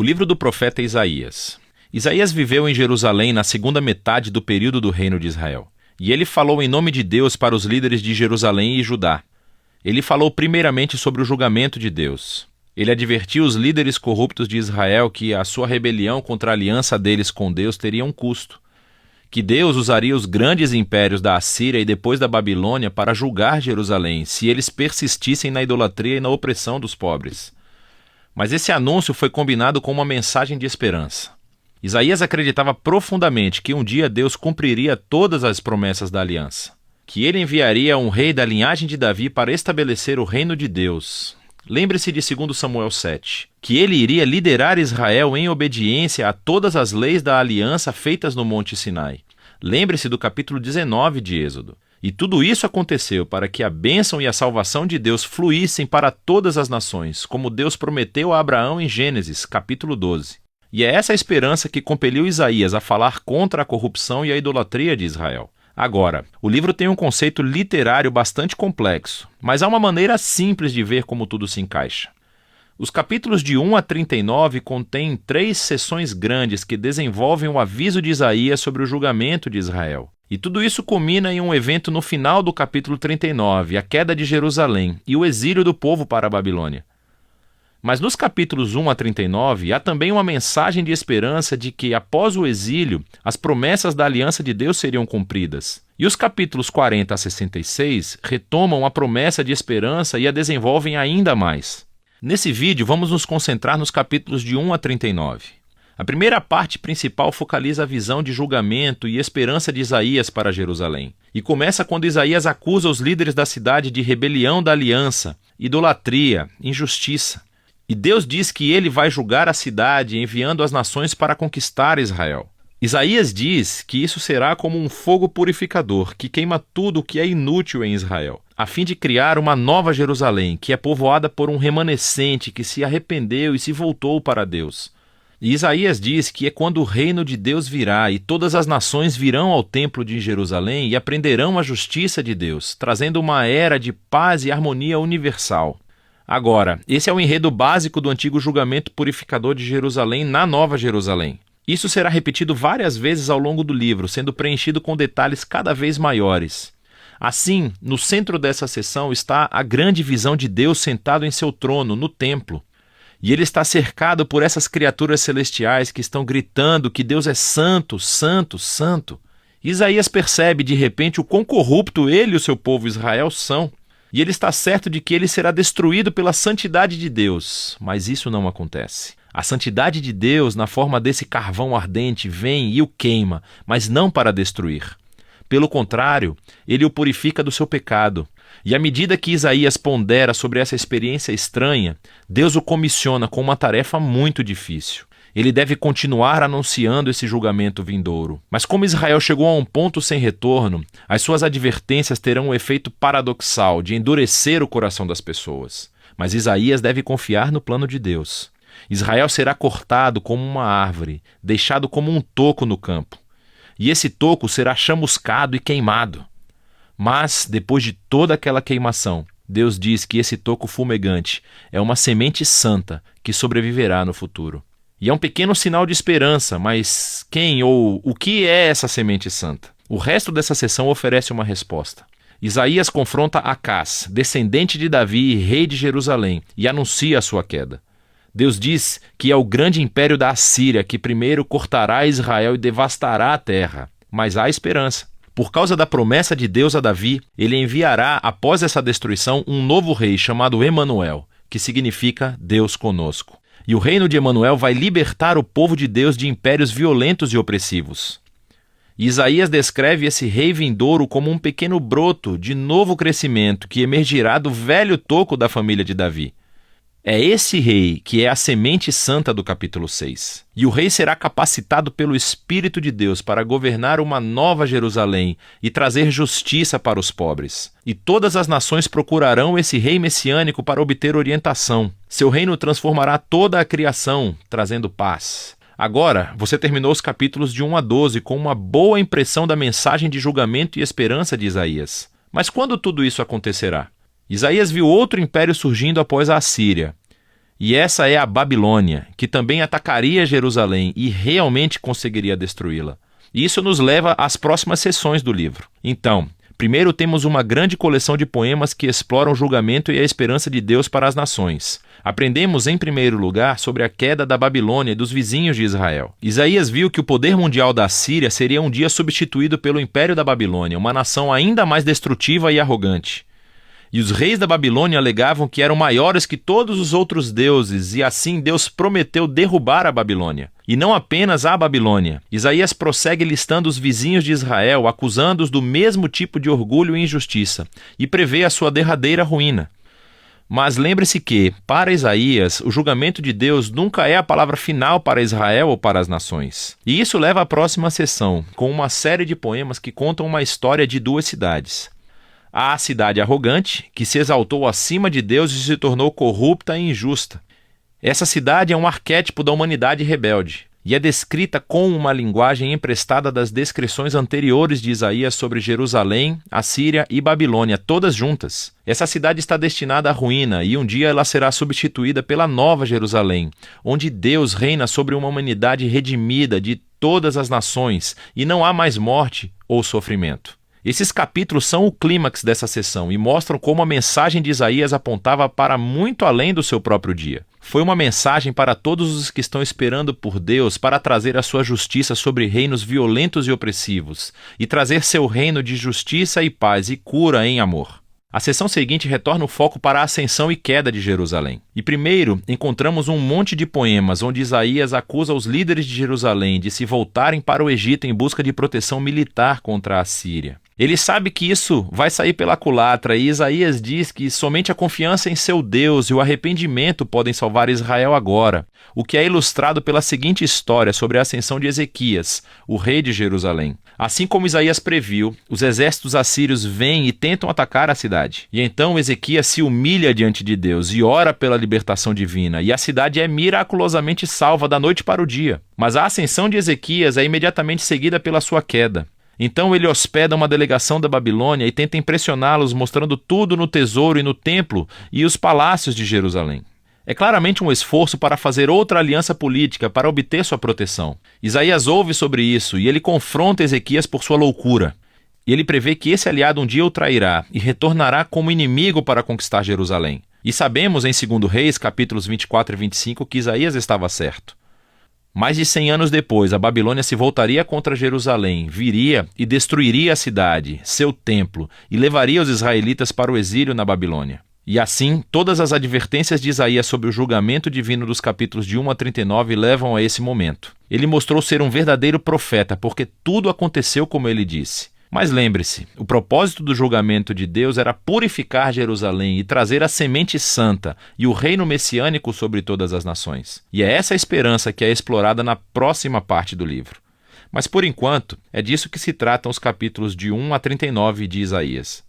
O livro do profeta Isaías. Isaías viveu em Jerusalém na segunda metade do período do reino de Israel. E ele falou em nome de Deus para os líderes de Jerusalém e Judá. Ele falou primeiramente sobre o julgamento de Deus. Ele advertiu os líderes corruptos de Israel que a sua rebelião contra a aliança deles com Deus teria um custo. Que Deus usaria os grandes impérios da Assíria e depois da Babilônia para julgar Jerusalém, se eles persistissem na idolatria e na opressão dos pobres. Mas esse anúncio foi combinado com uma mensagem de esperança. Isaías acreditava profundamente que um dia Deus cumpriria todas as promessas da aliança, que ele enviaria um rei da linhagem de Davi para estabelecer o reino de Deus. Lembre-se de 2 Samuel 7, que ele iria liderar Israel em obediência a todas as leis da aliança feitas no Monte Sinai. Lembre-se do capítulo 19 de Êxodo. E tudo isso aconteceu para que a bênção e a salvação de Deus fluíssem para todas as nações, como Deus prometeu a Abraão em Gênesis, capítulo 12. E é essa esperança que compeliu Isaías a falar contra a corrupção e a idolatria de Israel. Agora, o livro tem um conceito literário bastante complexo, mas há uma maneira simples de ver como tudo se encaixa. Os capítulos de 1 a 39 contêm 3 seções grandes que desenvolvem o aviso de Isaías sobre o julgamento de Israel. E tudo isso culmina em um evento no final do capítulo 39, a queda de Jerusalém e o exílio do povo para a Babilônia. Mas nos capítulos 1 a 39, há também uma mensagem de esperança de que, após o exílio, as promessas da aliança de Deus seriam cumpridas. E os capítulos 40 a 66 retomam a promessa de esperança e a desenvolvem ainda mais. Nesse vídeo, vamos nos concentrar nos capítulos de 1 a 39. A primeira parte principal focaliza a visão de julgamento e esperança de Isaías para Jerusalém. E começa quando Isaías acusa os líderes da cidade de rebelião da aliança, idolatria, injustiça. E Deus diz que ele vai julgar a cidade, enviando as nações para conquistar Israel. Isaías diz que isso será como um fogo purificador, que queima tudo o que é inútil em Israel, a fim de criar uma nova Jerusalém, que é povoada por um remanescente que se arrependeu e se voltou para Deus. E Isaías diz que é quando o reino de Deus virá e todas as nações virão ao templo de Jerusalém e aprenderão a justiça de Deus, trazendo uma era de paz e harmonia universal. Agora, esse é o enredo básico do antigo julgamento purificador de Jerusalém na Nova Jerusalém. Isso será repetido várias vezes ao longo do livro, sendo preenchido com detalhes cada vez maiores. Assim, no centro dessa seção está a grande visão de Deus sentado em seu trono, no templo. E ele está cercado por essas criaturas celestiais que estão gritando que Deus é santo, santo, santo. Isaías percebe de repente o quão corrupto ele e o seu povo Israel são. E ele está certo de que ele será destruído pela santidade de Deus. Mas isso não acontece. A santidade de Deus, na forma desse carvão ardente, vem e o queima, mas não para destruir. Pelo contrário, ele o purifica do seu pecado. E à medida que Isaías pondera sobre essa experiência estranha, Deus o comissiona com uma tarefa muito difícil. Ele deve continuar anunciando esse julgamento vindouro. Mas como Israel chegou a um ponto sem retorno, as suas advertências terão um efeito paradoxal de endurecer o coração das pessoas. Mas Isaías deve confiar no plano de Deus. Israel será cortado como uma árvore, deixado como um toco no campo. E esse toco será chamuscado e queimado. Mas, depois de toda aquela queimação, Deus diz que esse toco fumegante é uma semente santa que sobreviverá no futuro. E é um pequeno sinal de esperança, mas quem ou o que é essa semente santa? O resto dessa sessão oferece uma resposta. Isaías confronta Acás, descendente de Davi e rei de Jerusalém, e anuncia a sua queda. Deus diz que é o grande império da Assíria que primeiro cortará Israel e devastará a terra. Mas há esperança. Por causa da promessa de Deus a Davi, ele enviará, após essa destruição, um novo rei chamado Emanuel, que significa Deus conosco. E o reino de Emanuel vai libertar o povo de Deus de impérios violentos e opressivos. E Isaías descreve esse rei vindouro como um pequeno broto de novo crescimento que emergirá do velho toco da família de Davi. É esse rei que é a semente santa do capítulo 6. E o rei será capacitado pelo Espírito de Deus para governar uma nova Jerusalém e trazer justiça para os pobres. E todas as nações procurarão esse rei messiânico para obter orientação. Seu reino transformará toda a criação, trazendo paz. Agora, você terminou os capítulos de 1 a 12 com uma boa impressão da mensagem de julgamento e esperança de Isaías. Mas quando tudo isso acontecerá? Isaías viu outro império surgindo após a Assíria. E essa é a Babilônia, que também atacaria Jerusalém e realmente conseguiria destruí-la. E isso nos leva às próximas sessões do livro. Então, primeiro temos uma grande coleção de poemas que exploram o julgamento e a esperança de Deus para as nações. Aprendemos, em primeiro lugar, sobre a queda da Babilônia e dos vizinhos de Israel. Isaías viu que o poder mundial da Síria seria um dia substituído pelo Império da Babilônia, uma nação ainda mais destrutiva e arrogante. E os reis da Babilônia alegavam que eram maiores que todos os outros deuses, e assim Deus prometeu derrubar a Babilônia. E não apenas a Babilônia. Isaías prossegue listando os vizinhos de Israel, acusando-os do mesmo tipo de orgulho e injustiça, e prevê a sua derradeira ruína. Mas lembre-se que, para Isaías, o julgamento de Deus nunca é a palavra final para Israel ou para as nações. E isso leva à próxima sessão, com uma série de poemas que contam uma história de duas cidades. Há a cidade arrogante, que se exaltou acima de Deus e se tornou corrupta e injusta. Essa cidade é um arquétipo da humanidade rebelde, e é descrita com uma linguagem emprestada das descrições anteriores de Isaías sobre Jerusalém, Assíria e Babilônia, todas juntas. Essa cidade está destinada à ruína, e um dia ela será substituída pela nova Jerusalém, onde Deus reina sobre uma humanidade redimida de todas as nações, e não há mais morte ou sofrimento. Esses capítulos são o clímax dessa sessão e mostram como a mensagem de Isaías apontava para muito além do seu próprio dia. Foi uma mensagem para todos os que estão esperando por Deus para trazer a sua justiça sobre reinos violentos e opressivos, e trazer seu reino de justiça e paz e cura em amor. A sessão seguinte retorna o foco para a ascensão e queda de Jerusalém. E primeiro, encontramos um monte de poemas onde Isaías acusa os líderes de Jerusalém de se voltarem para o Egito em busca de proteção militar contra a Síria. Ele sabe que isso vai sair pela culatra, e Isaías diz que somente a confiança em seu Deus e o arrependimento podem salvar Israel agora, o que é ilustrado pela seguinte história sobre a ascensão de Ezequias, o rei de Jerusalém. Assim como Isaías previu, os exércitos assírios vêm e tentam atacar a cidade. E então Ezequias se humilha diante de Deus e ora pela libertação divina, e a cidade é miraculosamente salva da noite para o dia. Mas a ascensão de Ezequias é imediatamente seguida pela sua queda. Então ele hospeda uma delegação da Babilônia e tenta impressioná-los mostrando tudo no tesouro e no templo e os palácios de Jerusalém. É claramente um esforço para fazer outra aliança política para obter sua proteção. Isaías ouve sobre isso e ele confronta Ezequias por sua loucura. E ele prevê que esse aliado um dia o trairá e retornará como inimigo para conquistar Jerusalém. E sabemos em 2 Reis, capítulos 24 e 25, que Isaías estava certo. Mais de 100 anos depois, a Babilônia se voltaria contra Jerusalém, viria e destruiria a cidade, seu templo, e levaria os israelitas para o exílio na Babilônia. E assim, todas as advertências de Isaías sobre o julgamento divino dos capítulos de 1 a 39 levam a esse momento. Ele mostrou ser um verdadeiro profeta, porque tudo aconteceu como ele disse. Mas lembre-se, o propósito do julgamento de Deus era purificar Jerusalém e trazer a semente santa e o reino messiânico sobre todas as nações. E é essa a esperança que é explorada na próxima parte do livro. Mas por enquanto, é disso que se tratam os capítulos de 1 a 39 de Isaías.